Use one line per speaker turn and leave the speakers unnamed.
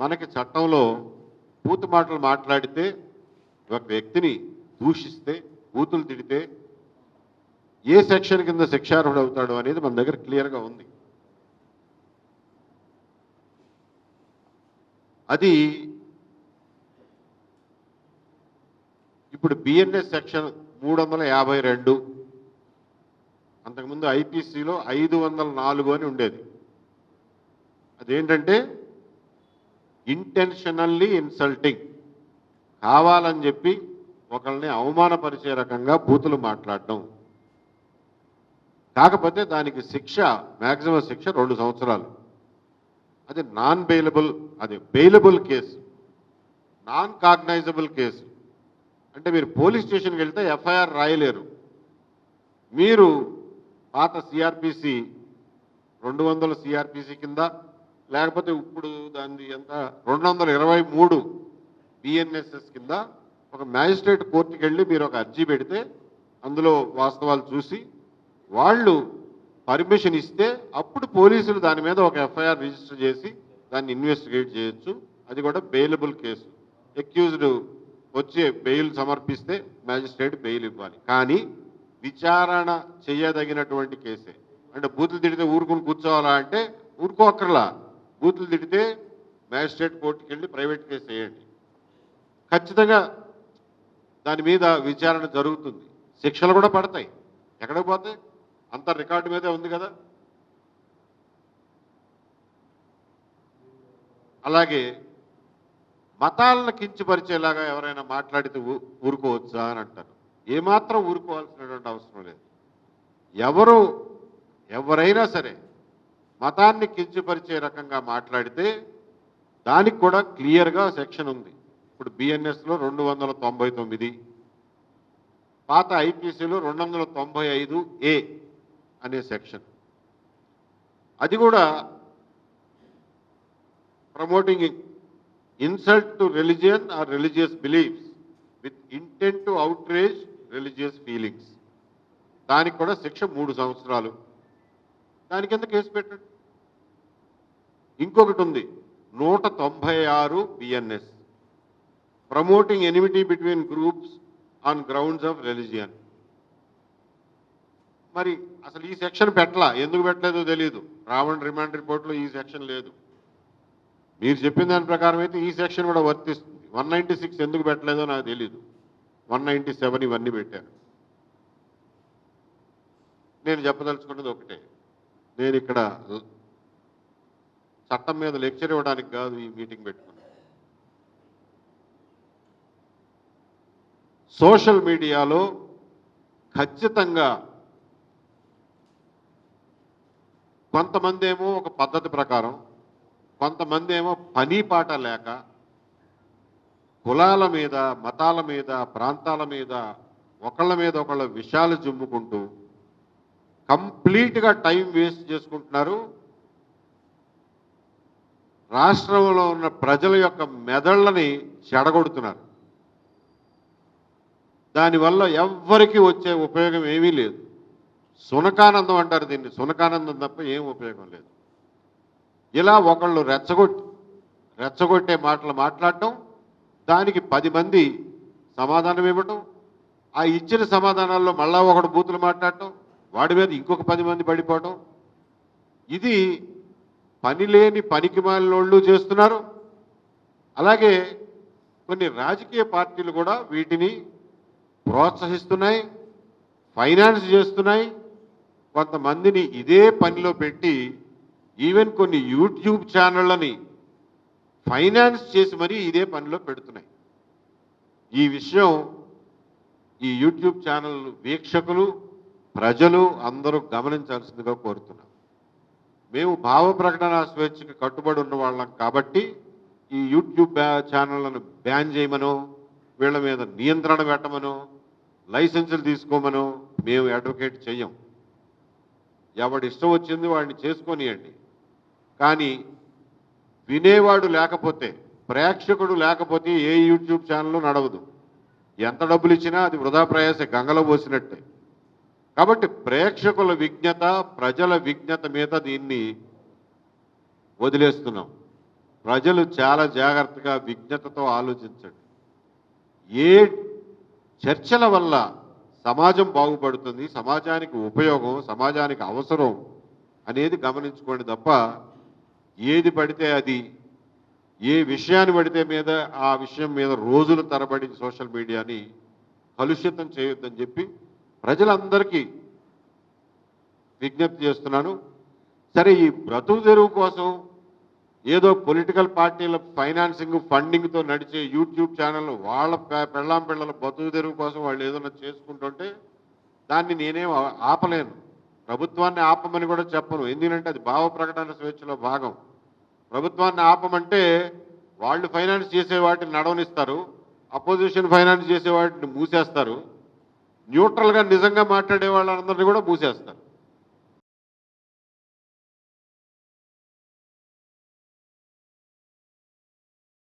మనకి చట్టంలో బూతు మాటలు మాట్లాడితే, ఒక వ్యక్తిని దూషిస్తే, బూతులు తిడితే ఏ సెక్షన్ కింద శిక్షార్హుడు అవుతాడు అనేది మన దగ్గర క్లియర్గా ఉంది. అది ఇప్పుడు బిఎన్ఎస్ సెక్షన్ 352, అంతకుముందు ఐపీసీలో 504 అని ఉండేది. అదేంటంటే ఇంటెన్షనల్లీ ఇన్సల్టింగ్, కావాలని చెప్పి ఒకళ్ళని అవమానపరిచే రకంగా బూతులు మాట్లాడడం. కాకపోతే దానికి శిక్ష, మ్యాక్సిమం శిక్ష 2 సంవత్సరాలు. అది నాన్ బెయిలబుల్, అది bailable case, non cognisable case. అంటే మీరు పోలీస్ స్టేషన్కి వెళ్తే ఎఫ్ఐఆర్ రాయలేరు. మీరు పాత సిఆర్పిసి 200 సిఆర్పిసి కింద, లేకపోతే ఇప్పుడు దాన్ని ఎంత 223 బిఎన్ఎస్ఎస్ కింద ఒక మ్యాజిస్ట్రేట్ కోర్టుకి వెళ్ళి మీరు ఒక అర్జీ పెడితే అందులో వాస్తవాలు చూసి వాళ్ళు పర్మిషన్ ఇస్తే అప్పుడు పోలీసులు దాని మీద ఒక ఎఫ్ఐఆర్ రిజిస్టర్ చేసి దాన్ని ఇన్వెస్టిగేట్ చేయొచ్చు. అది కూడా బెయిలబుల్ కేసు. అక్యూజ్డ్ వచ్చి బెయిల్ సమర్పిస్తే మ్యాజిస్ట్రేట్ బెయిల్ ఇవ్వాలి. కానీ విచారణ చేయదగినటువంటి కేసే. అంటే బూతులు తిడితే ఊరుకుని కూర్చోవాలా అంటే ఊరుకోక్కర్లా. బూతులు తిడితే మ్యాజిస్ట్రేట్ కోర్టుకి వెళ్ళి ప్రైవేట్ కేసు వేయండి, ఖచ్చితంగా దాని మీద విచారణ జరుగుతుంది, శిక్షలు కూడా పడతాయి. ఎక్కడికి పోతాయి? అంత రికార్డు మీదే ఉంది కదా. అలాగే మతాలను కించపరిచేలాగా ఎవరైనా మాట్లాడితే ఊరుకోవచ్చా అని అంటారు. ఏమాత్రం ఊరుకోవాల్సినటువంటి అవసరం లేదు. ఎవరైనా సరే మతాన్ని కించపరిచే రకంగా మాట్లాడితే దానికి కూడా క్లియర్గా సెక్షన్ ఉంది. ఇప్పుడు బిఎన్ఎస్లో 299, పాత ఐపీసీలో 295A అనే సెక్షన్. అది కూడా promoting insult to religion are religious beliefs with intent to outrage religious feelings. దానికి కూడా శిక్ష 3 సంవత్సరాలు. దాని కింద కేసు పెట్టండి. ఇంకొకటి ఉంది 196 BNS, promoting enmity between groups on grounds of religion. మరి అసలు ఈ సెక్షన్ పెట్టలా, ఎందుకు పెట్టలేదో తెలియదు. రావణ్ రిమాండ్ రిపోర్ట్లో ఈ సెక్షన్ లేదు. మీరు చెప్పిన దాని ప్రకారం అయితే ఈ సెక్షన్ కూడా వర్తిస్తుంది. 196 ఎందుకు పెట్టలేదో నాకు తెలియదు. 197 ఇవన్నీ పెట్టారు. నేను చెప్పదలుచుకున్నది ఒకటే, నేను ఇక్కడ చట్టం మీద లెక్చర్ ఇవ్వడానికి కాదు ఈ మీటింగ్ పెట్టుకున్నాను. సోషల్ మీడియాలో ఖచ్చితంగా కొంతమంది ఏమో ఒక పద్ధతి ప్రకారం, కొంతమంది ఏమో పని పాట లేక కులాల మీద, మతాల మీద, ప్రాంతాల మీద ఒకళ్ళ మీద ఒకళ్ళ విషయాలు జుమ్ముకుంటూ కంప్లీట్గా టైం వేస్ట్ చేసుకుంటున్నారు. రాష్ట్రంలో ఉన్న ప్రజల యొక్క మెదళ్ళని చెడగొడుతున్నారు. దానివల్ల ఎవ్వరికీ వచ్చే ఉపయోగం ఏమీ లేదు. సునకానందం అంటారు దీన్ని, సునకానందం తప్ప ఏం ఉపయోగం లేదు. ఇలా ఒకళ్ళు రెచ్చగొట్టే మాటలు మాట్లాడటం, దానికి 10 మంది సమాధానం ఇవ్వటం, ఆ ఇచ్చిన సమాధానాల్లో మళ్ళా ఒకడు బూతులు మాట్లాడటం, వాడి మీద ఇంకొక 10 మంది పడిపోవటం. ఇది పనిలేని పనికిమాలినోళ్ళు చేస్తున్నారు. అలాగే కొన్ని రాజకీయ పార్టీలు కూడా వీటిని ప్రోత్సహిస్తున్నాయి, ఫైనాన్స్ చేస్తున్నాయి. కొంతమందిని ఇదే పనిలో పెట్టి ఈవెన్ కొన్ని యూట్యూబ్ ఛానళ్ళని ఫైనాన్స్ చేసి మరీ ఇదే పనిలో పెడుతున్నాయి. ఈ విషయం ఈ యూట్యూబ్ ఛానల్ వీక్షకులు, ప్రజలు అందరూ గమనించాల్సిందిగా కోరుతున్నాం. మేము భావ ప్రకటన స్వేచ్ఛకి కట్టుబడి ఉన్న వాళ్ళం కాబట్టి ఈ యూట్యూబ్ ఛానళ్లను బ్యాన్ చేయమనో, వీళ్ళ మీద నియంత్రణ పెట్టమనో, లైసెన్సులు తీసుకోమనో మేము అడ్వకేట్ చెయ్యం. ఎవడి ఇష్టం వచ్చింది వాడిని చేసుకొనియండి. కానీ వినేవాడు లేకపోతే, ప్రేక్షకుడు లేకపోతే ఏ యూట్యూబ్ ఛానల్ నడవదు. ఎంత డబ్బులు ఇచ్చినా అది వృధా ప్రయాస, గంగలో పోసినట్టే. కాబట్టి ప్రేక్షకుల విజ్ఞత, ప్రజల విజ్ఞత మీద దీన్ని వదిలేస్తున్నాం. ప్రజలు చాలా జాగ్రత్తగా విజ్ఞతతో ఆలోచించండి. ఏ చర్చల వల్ల సమాజం బాగుపడుతుంది, సమాజానికి ఉపయోగం, సమాజానికి అవసరం అనేది గమనించుకోండి తప్ప ఏది పడితే అది, ఏ విషయాన్ని పడితే మీద ఆ విషయం మీద రోజుల తరబడి సోషల్ మీడియాని కలుషితం చేయొద్దని చెప్పి ప్రజలందరికీ విజ్ఞప్తి చేస్తున్నాను. సరే, ఈ బ్రతుకు తెరువు కోసం ఏదో పొలిటికల్ పార్టీల ఫైనాన్సింగ్ ఫండింగ్తో నడిచే యూట్యూబ్ ఛానల్ వాళ్ళ పెళ్ళాం పిల్లల బతుకు తెరువు కోసం వాళ్ళు ఏదైనా చేసుకుంటుంటే దాన్ని నేనేం ఆపలేను, ప్రభుత్వాన్ని ఆపమని కూడా చెప్పను. ఎందుకంటే అది భావ ప్రకటన స్వేచ్ఛలో భాగం. ప్రభుత్వాన్ని ఆపమంటే వాళ్ళు ఫైనాన్స్ చేసే వాటిని నడవనిస్తారు, అపోజిషన్ ఫైనాన్స్ చేసే వాటిని మూసేస్తారు, న్యూట్రల్గా నిజంగా మాట్లాడే వాళ్ళందరినీ కూడా మూసేస్తారు.